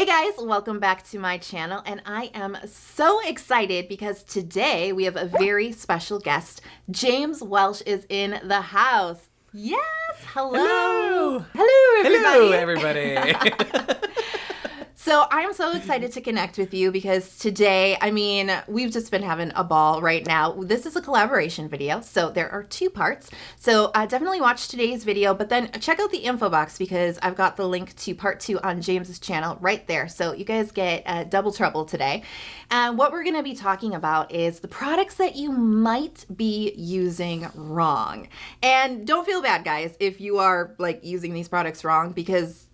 guys, welcome back to my channel, and I am so excited because today we have a very special guest. James Welsh is in the house. Yes, hello. Hello, everybody. Hello, everybody. So I'm so excited to connect with you because today, we've just been having a ball right now. This is a collaboration video, so there are two parts. So definitely watch today's video, but then check out the info box because I've got the link to part 2 on James's channel right there. So you guys get double trouble today. And what we're going to be talking about is the products that you might be using wrong. And don't feel bad, guys, if you are using these products wrong, because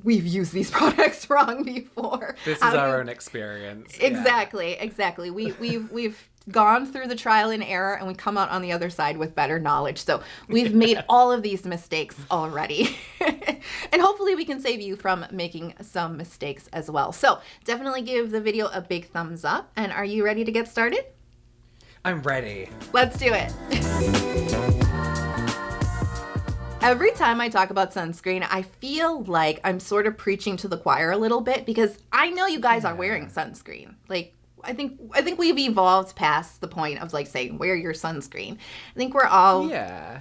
we've used these products wrong before. This is our own experience. Exactly. We've gone through the trial and error, and we come out on the other side with better knowledge. So we've made all of these mistakes already. And hopefully we can save you from making some mistakes as well. So definitely give the video a big thumbs up. And are you ready to get started? I'm ready. Let's do it. Every time I talk about sunscreen, I feel like I'm sort of preaching to the choir a little bit because I know you guys are wearing sunscreen. I think we've evolved past the point of saying wear your sunscreen. I think we're all I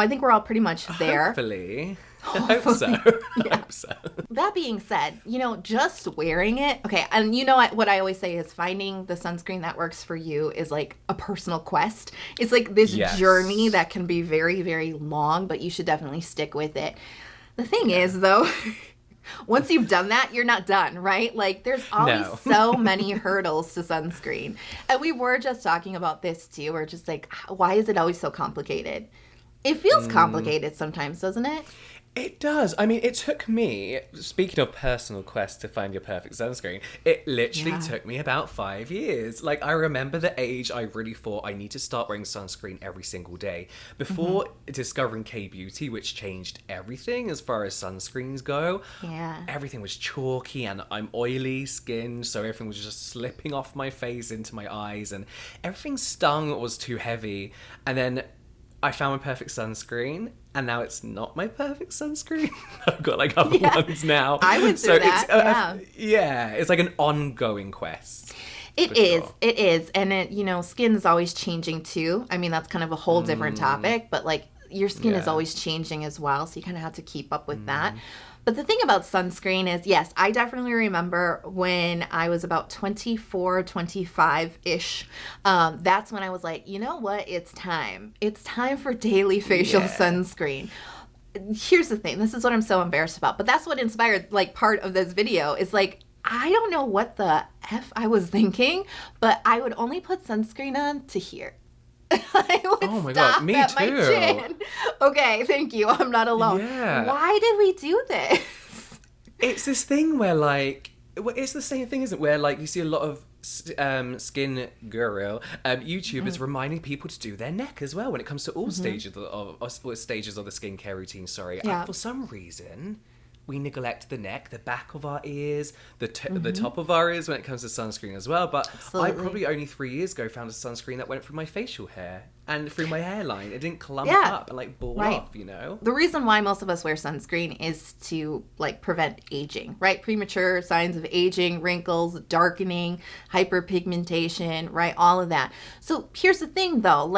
think we're all pretty much there. Hopefully. I hope so. I hope so. That being said, just wearing it, okay, and what I always say is finding the sunscreen that works for you is like a personal quest. It's like this journey that can be very, very long, but you should definitely stick with it. The thing is, though, once you've done that, you're not done, right? There's always so many hurdles to sunscreen. And we were just talking about this, too. We're just why is it always so complicated? It feels complicated sometimes, doesn't it? It does. It took me, speaking of personal quest to find your perfect sunscreen, it literally took me about 5 years. I remember the age I really thought I need to start wearing sunscreen every single day. Before discovering K-Beauty, which changed everything as far as sunscreens go, everything was chalky and I'm oily skinned, so everything was just slipping off my face into my eyes and everything stung, was too heavy. And then I found my perfect sunscreen, and now it's not my perfect sunscreen. I've got other ones now. I went through that. It's like an ongoing quest. It is. And it, skin is always changing too. That's kind of a whole different topic, but your skin is always changing as well, so you kind of have to keep up with that. But the thing about sunscreen is, yes, I definitely remember when I was about 24, 25-ish. That's when I was like, you know what? It's time. It's time for daily facial sunscreen. Here's the thing. This is what I'm so embarrassed about. But that's what inspired, part of this video is, I don't know what the F I was thinking, but I would only put sunscreen on to here. Oh my God, me too. Okay, thank you. I'm not alone. Yeah. Why did we do this? It's this thing where it's the same thing, isn't it? Where you see a lot of skin guru YouTubers reminding people to do their neck as well when it comes to all stages of the skincare routine. For some reason, we neglect the neck, the back of our ears, the top of our ears when it comes to sunscreen as well. But I probably only 3 years ago found a sunscreen that went through my facial hair and through my hairline. It didn't clump up and ball off, The reason why most of us wear sunscreen is to prevent aging, right? Premature signs of aging, wrinkles, darkening, hyperpigmentation, right? All of that. So here's the thing though,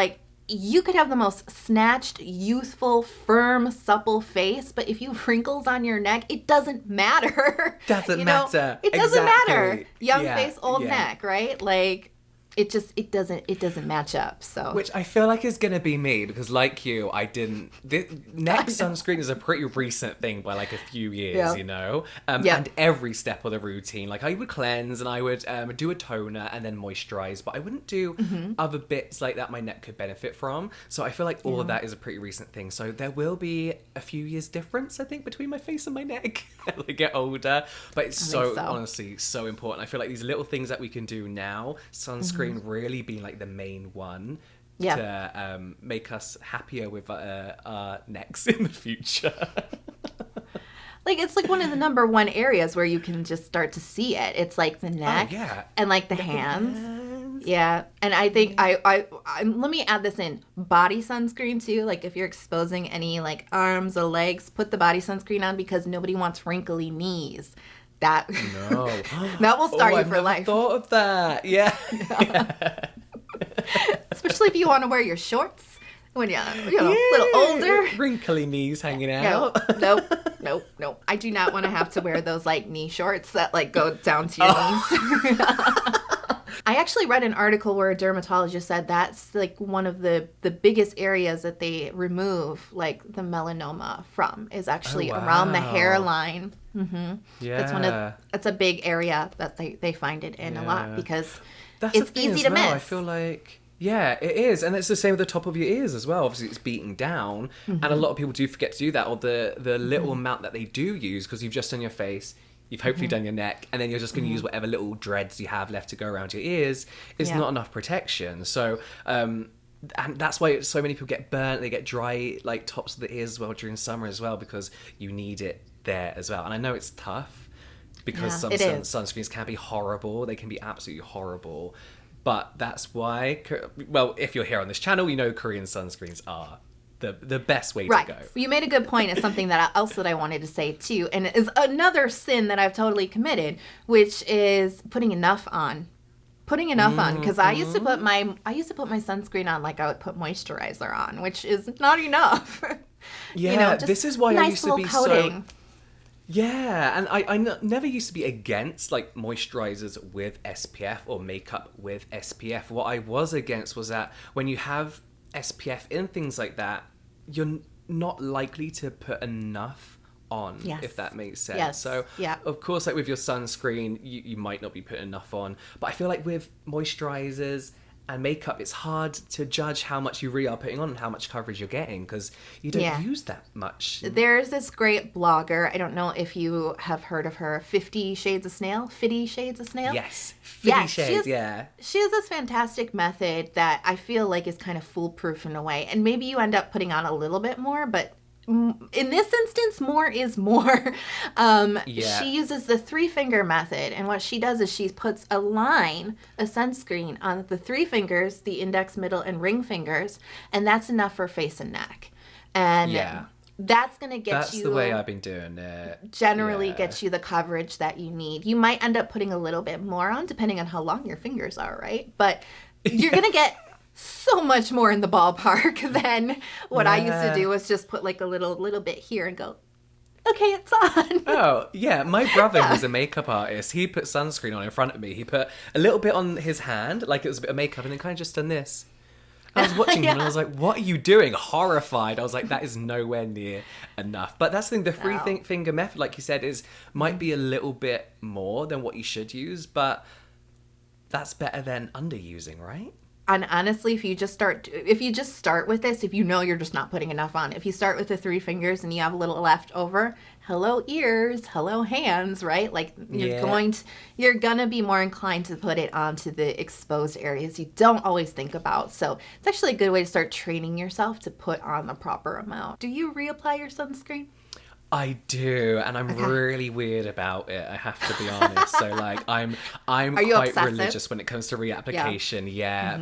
you could have the most snatched, youthful, firm, supple face, but if you have wrinkles on your neck, it doesn't matter. Doesn't matter. It doesn't matter. Young face, old neck, right? It doesn't match up. So, which I feel is gonna be me because, like you, I didn't. Neck sunscreen is a pretty recent thing by a few years, And every step of the routine, I would cleanse and I would do a toner and then moisturize, but I wouldn't do other bits that my neck could benefit from. So I feel all of that is a pretty recent thing. So there will be a few years difference, I think, between my face and my neck as I get older. But it's honestly so important. I feel these little things that we can do now, sunscreen. Really being the main one to make us happier with our necks in the future. It's one of the number one areas where you can just start to see it. It's the neck and the hands. Yeah. And I think I let me add this in. Body sunscreen too. If you're exposing any arms or legs, put the body sunscreen on because nobody wants wrinkly knees. that No. that will scar you I've for never life. thought of that. Yeah. Especially if you want to wear your shorts when you're a little older. Wrinkly knees hanging out. Nope. I do not want to have to wear those like knee shorts that like go down to your knees. I actually read an article where a dermatologist said that's like one of the biggest areas that they remove like the melanoma from is actually around the hairline. Mm-hmm. Yeah. That's a big area that they find it in a lot because that's it's easy to miss. I feel like, yeah, it is. And it's the same with the top of your ears as well. Obviously, it's beaten down. And a lot of people do forget to do that, or the little amount that they do use, because you've just done your face, you've hopefully done your neck, and then you're just going to use whatever little dreads you have left to go around your ears. Is not enough protection. So, and that's why so many people get burnt. They get dry, like, tops of the ears as well during summer as well, because you need it there as well. And I know it's tough, because some sunscreens can be horrible. They can be absolutely horrible. But that's why, well, if you're here on this channel, you know Korean sunscreens are the best way to go. You made a good point. It's something that I wanted to say too. And it is another sin that I've totally committed, which is putting enough on. Because I used to put my sunscreen on like I would put moisturizer on, which is not enough. Yeah, this is why I used to be coating. so... Yeah, and I never used to be against like moisturizers with SPF or makeup with SPF. What I was against was that when you have SPF in things like that, you're not likely to put enough on, if that makes sense. Yes. So, of course, like with your sunscreen, you might not be putting enough on. But I feel like with moisturizers and makeup, it's hard to judge how much you really are putting on and how much coverage you're getting, because you don't use that much. There's this great blogger. I don't know if you have heard of her, 50 Shades of Snail? Yes. 50 Shades, She has this fantastic method that I feel like is kind of foolproof in a way. And maybe you end up putting on a little bit more, but in this instance, more is more. She uses the 3-finger method, and what she does is she puts a sunscreen on the 3 fingers, the index, middle, and ring fingers, and that's enough for face and neck. And that's going to get That's you... the way I've been doing it. Generally gets you the coverage that you need. You might end up putting a little bit more on, depending on how long your fingers are, right? But you're going to get... so much more in the ballpark than what I used to do was just put like a little bit here and go, okay, it's on. Oh, yeah. My brother was a makeup artist. He put sunscreen on in front of me. He put a little bit on his hand, like it was a bit of makeup, and then kind of just done this. I was watching him and I was like, what are you doing? Horrified. I was like, that is nowhere near enough. But that's the thing, the 3-finger method, like you said, might be a little bit more than what you should use, but that's better than underusing, right? And honestly, if you just start with this, if you know you're just not putting enough on, if you start with the 3 fingers and you have a little left over, hello ears, hello hands, right? Like you're gonna be more inclined to put it onto the exposed areas you don't always think about. So it's actually a good way to start training yourself to put on the proper amount. Do you reapply your sunscreen? I do, and I'm really weird about it, I have to be honest. So like I'm quite obsessive? religious when it comes to reapplication,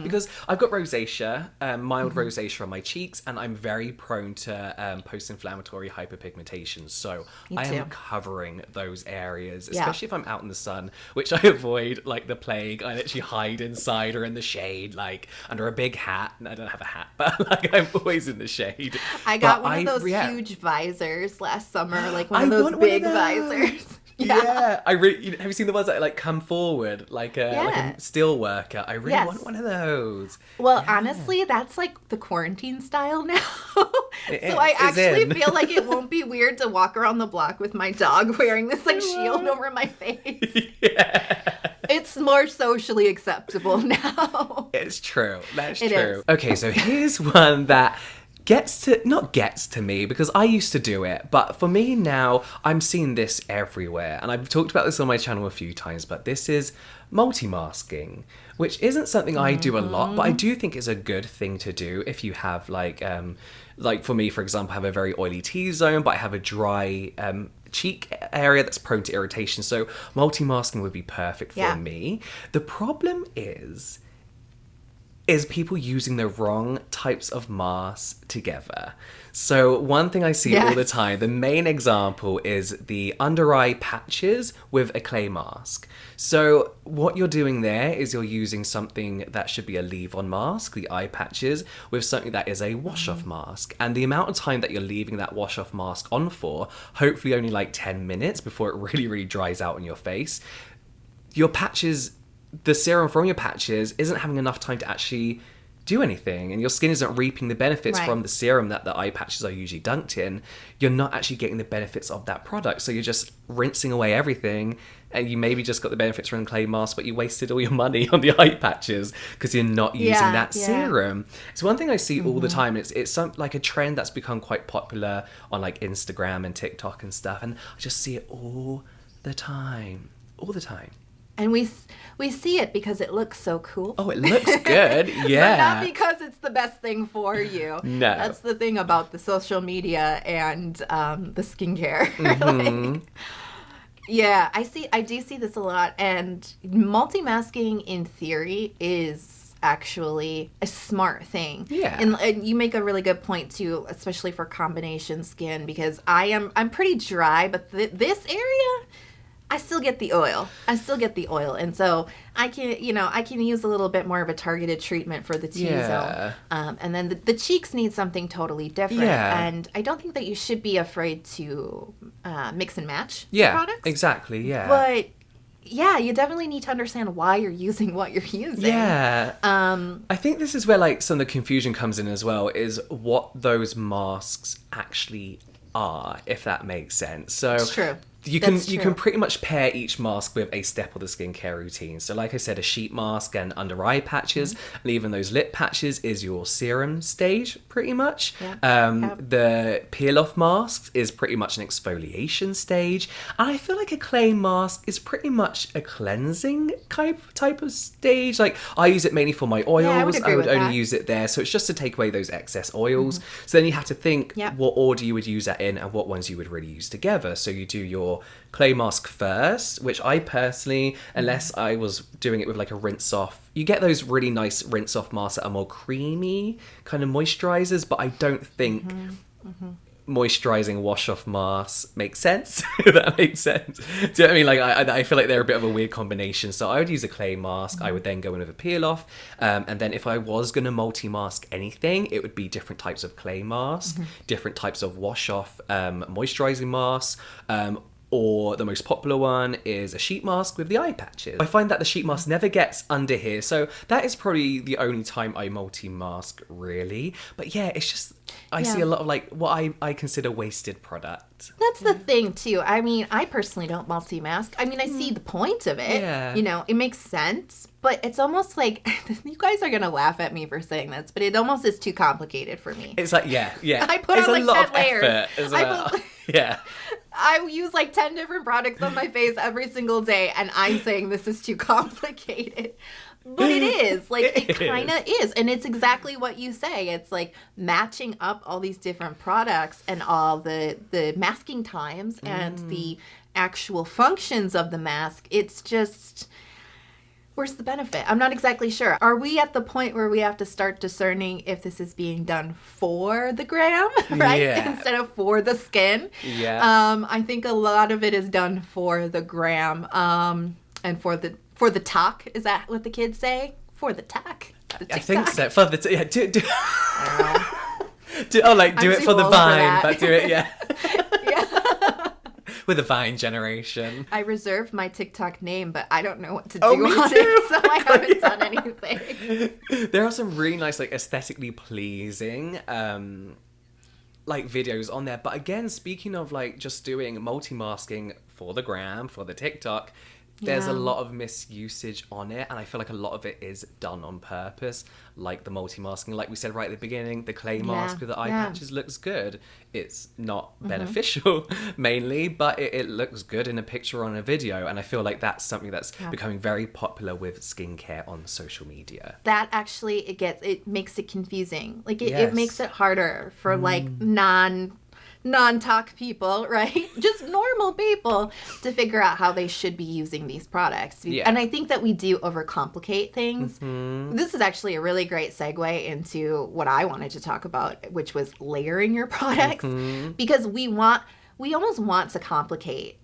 because I've got rosacea, mild rosacea on my cheeks, and I'm very prone to post-inflammatory hyperpigmentation. So I am covering those areas, especially if I'm out in the sun, which I avoid like the plague. I literally hide inside or in the shade, like under a big hat. I don't have a hat, but like I'm always in the shade. I got one of those huge visors last summer. Like one of those big visors. I really. Have you seen the ones that like come forward like a steel worker? I really want one of those. Well, honestly, that's like the quarantine style now. I actually feel like it won't be weird to walk around the block with my dog wearing this like shield over my face. It's more socially acceptable now. It's true. That's true. Okay, so here's one that not gets to me, because I used to do it, but for me now, I'm seeing this everywhere, and I've talked about this on my channel a few times, but this is multi-masking, which isn't something I do a lot, but I do think it's a good thing to do if you have like for me, for example, I have a very oily T-zone, but I have a dry cheek area that's prone to irritation, so multi-masking would be perfect for me. The problem is is people using the wrong types of masks together. So one thing I see all the time, the main example is the under eye patches with a clay mask. So what you're doing there is you're using something that should be a leave-on mask, the eye patches, with something that is a wash-off mask. And the amount of time that you're leaving that wash-off mask on for, hopefully only like 10 minutes before it really, really dries out on your face, your patches, the serum from your patches isn't having enough time to actually do anything, and your skin isn't reaping the benefits from the serum that the eye patches are usually dunked in. You're not actually getting the benefits of that product, so you're just rinsing away everything, and you maybe just got the benefits from the clay mask, but you wasted all your money on the eye patches because you're not using that serum. So one thing I see all the time, it's some like a trend that's become quite popular on like Instagram and TikTok and stuff, and I just see it all the time. And we see it because it looks so cool. Oh, it looks good. Yeah. But not because it's the best thing for you. No. That's the thing about the social media and the skincare. Like, yeah, I do see this a lot. And multi-masking in theory is actually a smart thing. Yeah. And you make a really good point too, especially for combination skin, because I'm pretty dry, but this area, I still get the oil. And so I can use a little bit more of a targeted treatment for the T-zone. And then the cheeks need something totally different. Yeah. And I don't think that you should be afraid to mix and match products. Exactly, yeah. But yeah, you definitely need to understand why you're using what you're using. Yeah. I think this is where like some of the confusion comes in as well, is what those masks actually are, if that makes sense. So it's true. You can pretty much pair each mask with a step of the skincare routine. So like I said, a sheet mask and under eye patches, and even those lip patches is your serum stage, pretty much. The peel off mask is pretty much an exfoliation stage. And I feel like a clay mask is pretty much a cleansing type of stage. Like I use it mainly for my oils. I would only use it there. So it's just to take away those excess oils. So then you have to think what order you would use that in and what ones you would really use together. So you do your clay mask first, which I personally, unless I was doing it with like a rinse off, you get those really nice rinse off masks that are more creamy kind of moisturizers, but I don't think moisturizing wash off masks makes sense. If that makes sense. Do you know what I mean? Like I feel like they're a bit of a weird combination. So I would use a clay mask. I would then go in with a peel off, and then if I was going to multi-mask anything, it would be different types of clay mask, different types of wash off moisturizing masks, or the most popular one is a sheet mask with the eye patches. I find that the sheet mask never gets under here, so that is probably the only time I multi-mask, really. But yeah, it's just, I see a lot of like what I consider wasted product. That's the thing too. I mean, I personally don't multi-mask. I mean, I see the point of it. Yeah. You know, it makes sense. But it's almost like, you guys are going to laugh at me for saying this, but it almost is too complicated for me. It's like, yeah. I put on like 10 layers. Effort as well. Yeah. I use like 10 different products on my face every single day, and I'm saying this is too complicated. But it is. Like, it kind of is. And it's exactly what you say. It's like matching up all these different products and all the masking times and the actual functions of the mask. It's just, where's the benefit? I'm not exactly sure. Are we at the point where we have to start discerning if this is being done for the gram, right? Yeah. Instead of for the skin? Yeah. I think a lot of it is done for the gram, and for the talk. Is that what the kids say? For the tack. I think so. For the do it for the Vine, but do it, yeah. With the Vine generation. I reserved my TikTok name, but I don't know what to do on it, so I haven't done anything. There are some really nice, like, aesthetically pleasing like videos on there. But again, speaking of like just doing multi-masking for the gram, for the TikTok, there's a lot of misusage on it, and I feel like a lot of it is done on purpose, like the multi-masking. Like we said right at the beginning, the clay mask with the eye patches looks good. It's not beneficial, mainly, but it looks good in a picture or on a video, and I feel like that's something that's becoming very popular with skincare on social media. That actually, it makes it confusing. Like, it makes it harder for, like, non non-talk people, right? Just normal people to figure out how they should be using these products. Yeah. And I think that we do overcomplicate things. This is actually a really great segue into what I wanted to talk about, which was layering your products. Because we almost want to complicate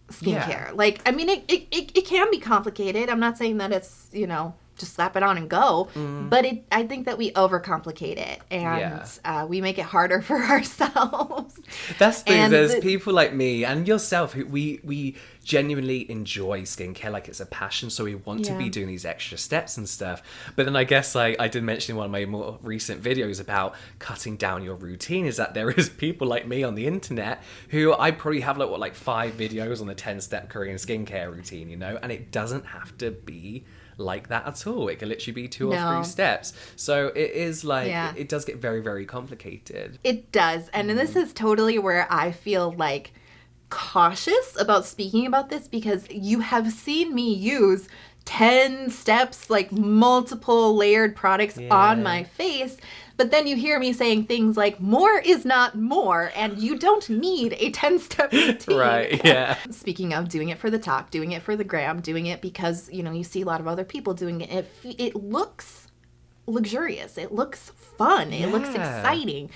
skincare. Like, I mean, it can be complicated. I'm not saying that it's, just slap it on and go. But I think that we overcomplicate it, and we make it harder for ourselves. That's the thing. There's people like me and yourself who we genuinely enjoy skincare, like it's a passion, so we want to be doing these extra steps and stuff. But then I guess I did mention in one of my more recent videos about cutting down your routine, is that there is people like me on the internet who I probably have like 5 videos on the 10-step Korean skincare routine, and it doesn't have to be like that at all. It can literally be 2 or 3 steps. So it is like, it does get very, very complicated. It does. And this is totally where I feel like cautious about speaking about this, because you have seen me use 10 steps, like multiple layered products on my face. But then you hear me saying things like, more is not more, and you don't need a 10-step routine. Right, yeah. Speaking of doing it for the talk, doing it for the gram, doing it because, you see a lot of other people doing it. It looks luxurious. It looks fun. It looks exciting.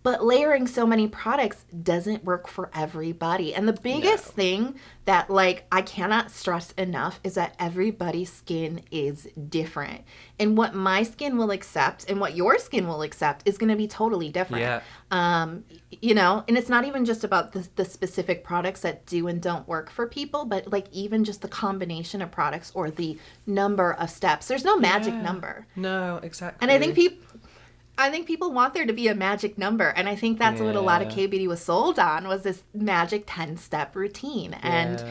But layering so many products doesn't work for everybody. And the biggest thing that, I cannot stress enough is that everybody's skin is different. And what my skin will accept and what your skin will accept is going to be totally different. Yeah. And it's not even just about the specific products that do and don't work for people, but, even just the combination of products or the number of steps. There's no magic number. No, exactly. And I think people want there to be a magic number, and I think that's what a lot of K-beauty was sold on, was this magic 10-step routine, and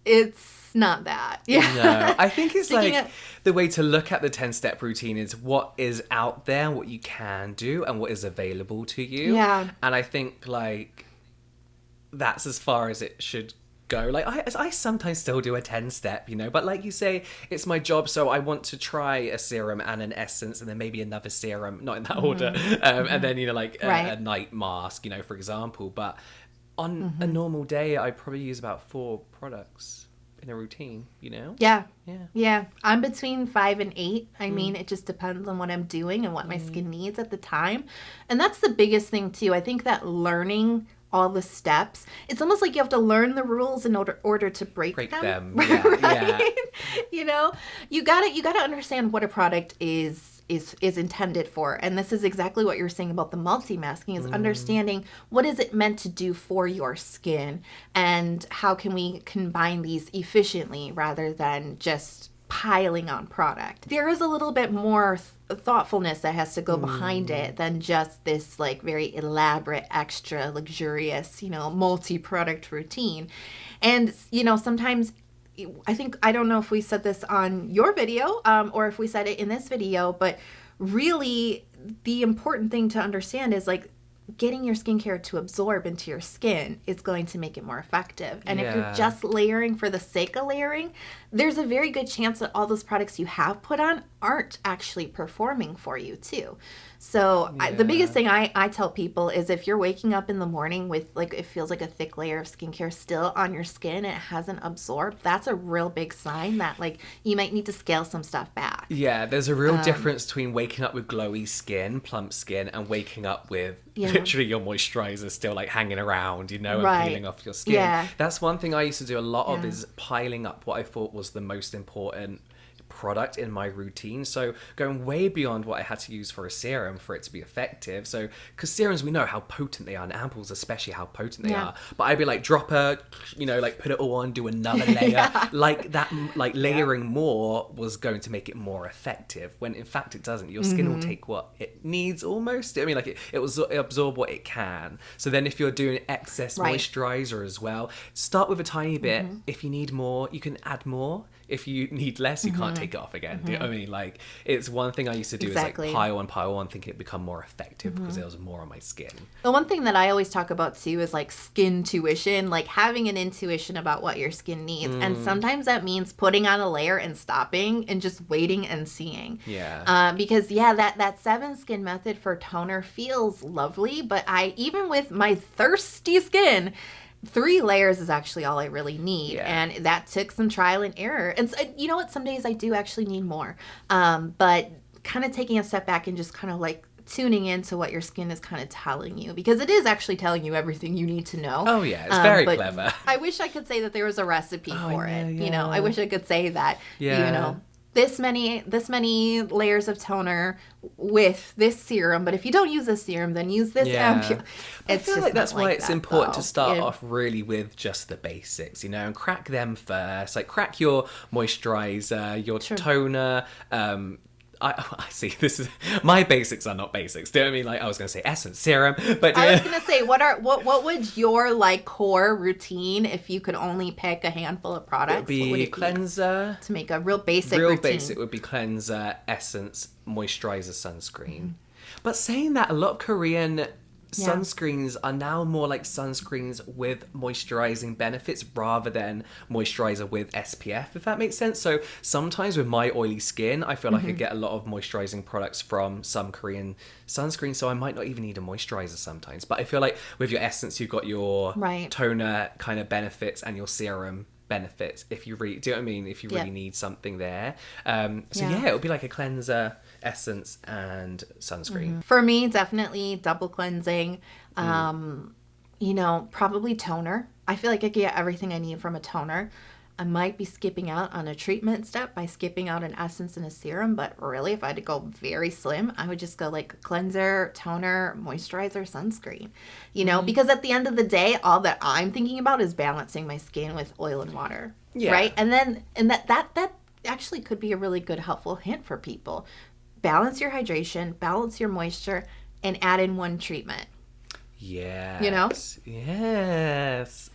it's not that. No, I think it's the way to look at the 10-step routine is what is out there, what you can do, and what is available to you. Yeah. And I think, that's as far as it should go. I sometimes still do a 10-step, but like you say, it's my job, so I want to try a serum and an essence and then maybe another serum, not in that order, and then a night mask, for example. But on a normal day, I probably use about 4 products in a routine. Yeah, I'm between 5 and 8. I mean, it just depends on what I'm doing and what my skin needs at the time. And that's the biggest thing too. I think that learning all the steps, it's almost like you have to learn the rules in order to break them. Yeah, right? You gotta understand what a product is intended for. And this is exactly what you're saying about the multi-masking, is understanding what is it meant to do for your skin, and how can we combine these efficiently rather than just piling on product. There is a little bit more thoughtfulness that has to go behind it than just this very elaborate, extra luxurious, multi-product routine. And, sometimes I don't know if we said this on your video or if we said it in this video, but really the important thing to understand is getting your skincare to absorb into your skin is going to make it more effective. And if you're just layering for the sake of layering, there's a very good chance that all those products you have put on aren't actually performing for you too. So the biggest thing I tell people is, if you're waking up in the morning with it feels like a thick layer of skincare still on your skin and it hasn't absorbed, that's a real big sign that you might need to scale some stuff back. Yeah, there's a real difference between waking up with glowy skin, plump skin, and waking up with literally your moisturizer still hanging around, and peeling off your skin. Yeah. That's one thing I used to do a lot of, is piling up what I thought was the most important product in my routine. So going way beyond what I had to use for a serum for it to be effective. So, because serums, we know how potent they are, and ampoules especially how potent they are. But I'd be drop a, put it all on, do another layer. Layering more was going to make it more effective, when in fact it doesn't. Your skin will take what it needs almost. I mean, it will absorb what it can. So then if you're doing excess moisturizer as well, start with a tiny bit. If you need more, you can add more. If you need less, you can't take it off again. Do you know what I mean? Like, it's one thing I used to do is like pile on, think it'd become more effective because there was more on my skin. The one thing that I always talk about too is like skin tuition, like having an intuition about what your skin needs. And sometimes that means putting on a layer and stopping and just waiting and seeing. Yeah. Because that 7 skin method for toner feels lovely, but even with my thirsty skin, 3 layers is actually all I really need. Yeah. And that took some trial and error. And so, you know what? Some days I do actually need more. But kind of taking a step back and just kind of like tuning into what your skin is kind of telling you, because it is actually telling you everything you need to know. Oh yeah, it's very clever. I wish I could say that there was a recipe for it. Yeah. You know, I wish I could say that, yeah. you know, this many layers of toner with this serum, but if you don't use this serum, then use this ampule. I feel like that's why it's important to start off really with just the basics, you know, and crack them first. Like, crack your moisturizer, your toner. I see, this is, my basics are not basics. Do you know what I mean? Like, I was going to say essence, serum, but I was going to say, what would your like core routine if you could only pick a handful of products? It'd be what would it cleanser. To make a real basic routine. Basic would be cleanser, essence, moisturizer, sunscreen. But saying that, a lot of Korean sunscreens are now more like sunscreens with moisturizing benefits rather than moisturizer with SPF, if that makes sense. So sometimes with my oily skin, I feel like I get a lot of moisturizing products from some Korean sunscreen, so I might not even need a moisturizer sometimes. But I feel like with your essence, you've got your toner kind of benefits and your serum benefits, if you really, do you know what I mean? If you really need something there. It would be like a cleanser, essence, and sunscreen. For me, definitely double cleansing. You know, probably toner. I feel like I get everything I need from a toner. I might be skipping out on a treatment step by skipping out an essence and a serum, but really, if I had to go very slim, I would just go like cleanser, toner, moisturizer, sunscreen. You know, because at the end of the day, all that I'm thinking about is balancing my skin with oil and water. Yeah. Right? And that actually could be a really good helpful hint for people. Balance your hydration, balance your moisture, and add in one treatment. Yes. You know? Yes.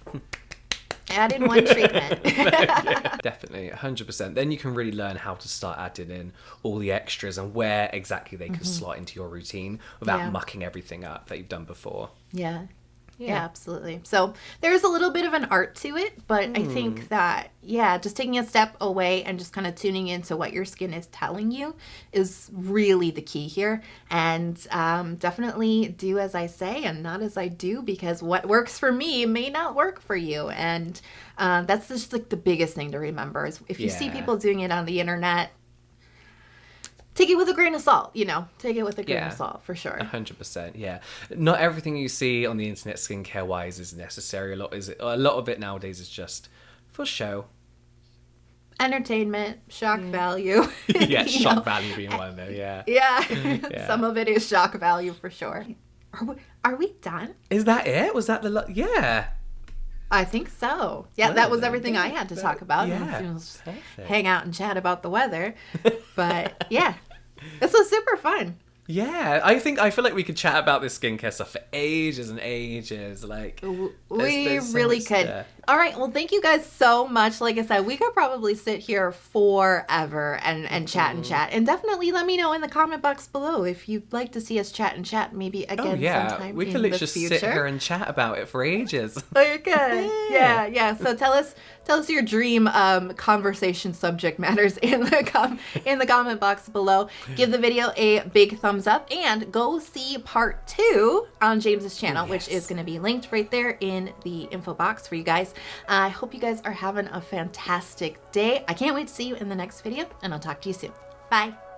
Add in one treatment. Definitely, 100%. Then you can really learn how to start adding in all the extras and where exactly they can slot into your routine without mucking everything up that you've done before. Yeah, absolutely. So there's a little bit of an art to it, but I think that, just taking a step away and just kind of tuning into what your skin is telling you is really the key here. And definitely do as I say and not as I do, because what works for me may not work for you. And that's just like the biggest thing to remember is if you see people doing it on the internet, take it with a grain of salt, you know. Take it with a grain of salt, for sure. 100%, yeah. Not everything you see on the internet skincare-wise is necessary. A lot of it nowadays is just for show. Entertainment, shock value. Shock value being one of them, Yeah. Some of it is shock value, for sure. Are we done? Is that it? Was that the... Yeah. I think so. Yeah, that was everything I had to talk about. Yeah. Hang out and chat about the weather. But yeah, this was super fun. Yeah, I feel like we could chat about this skincare stuff for ages and ages. Like, we really could. All right, well, thank you guys so much. Like I said, we could probably sit here forever and chat and chat. And definitely let me know in the comment box below if you'd like to see us chat and chat maybe again sometime we could literally just sit here and chat about it for ages. Oh, you could. Yeah. So tell us your dream conversation subject matters in the comment box below. Give the video a big thumbs up and go see part 2 on James's channel, which is going to be linked right there in the info box for you guys. I hope you guys are having a fantastic day. I can't wait to see you in the next video, and I'll talk to you soon. Bye.